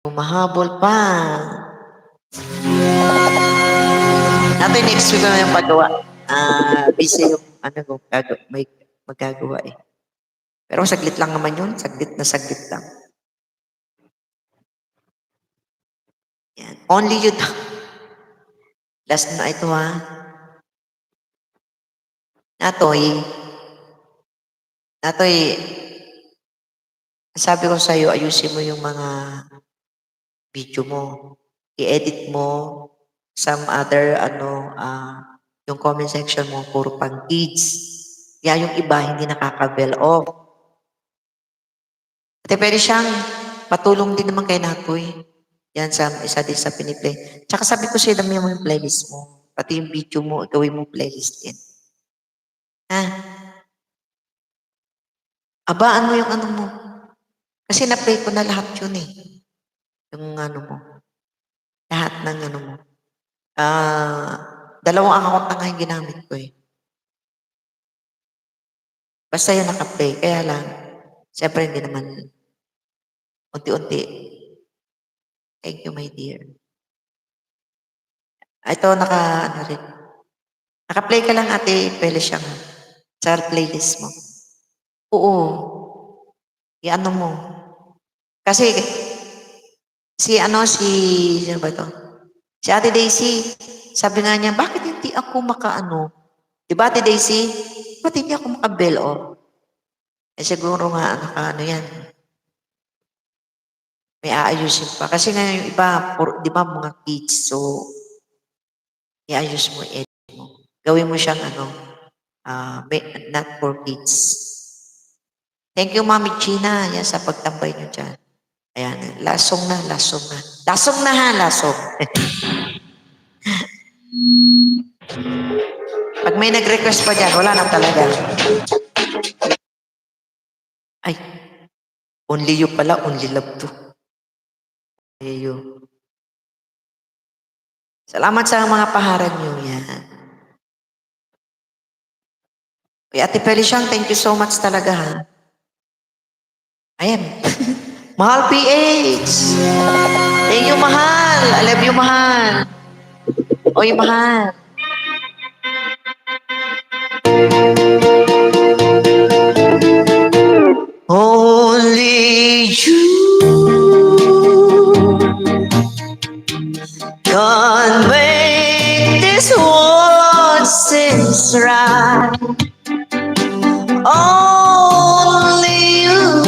Humahabol pa. Natin next week na yung pagawa. Busy yung ano ko, may magagawa eh. Pero saglit lang naman yun. Saglit na saglit lang. Yan. Only you. Last na ito ha. Natoy, sabi ko sa'yo, ayusin mo yung mga video mo. I-edit mo some other, yung comment section mo, puro pang kids. Kaya yung iba, hindi nakaka-bell off. At pwede siyang patulong din naman kay Natoy. Yan sa isa din sa piniplay. Tsaka sabi ko sa'yo, dami mo yung playlist mo. Pati yung video mo, gawin mo playlist din. Ha? Abaan mo yung ano mo. Kasi na-play ko na lahat yun eh. Yung ano mo. Lahat ng ano mo. Dalawang account na nga yung ginamit ko eh. Basta yun naka-play. Kaya lang, siyempre hindi naman unti-unti. Thank you, my dear. Ito, ano rin. Naka-play ka lang, ate, pwede siyang sa playlist mo. Oo. I-ano mo. Kasi, sino ba to? Si Ate Daisy, sabi nga niya, bakit hindi ako makaano? Di ba, Ate Daisy? Bakit hindi ako makabell off? Eh, siguro nga, ano yan. May aayusin pa. Kasi nga yung iba, di ba, mga kids, so, iayos mo, edit mo. Gawin mo siyang, not for kids. Thank you, Mami Gina, yan, sa pagtambay niyo dyan. Ayan, lasong na. Lasong na ha, lasong. Pag may nag-request pa dyan, wala na talaga. Ay, only you pala, only love to. Ayo. Salamat sa mga paharag niyo yan. Kay Ate Felician, thank you so much talaga ha. Ayan. Mahal PH. Thank you, mahal. I love you, mahal. Oy, mahal. Only you.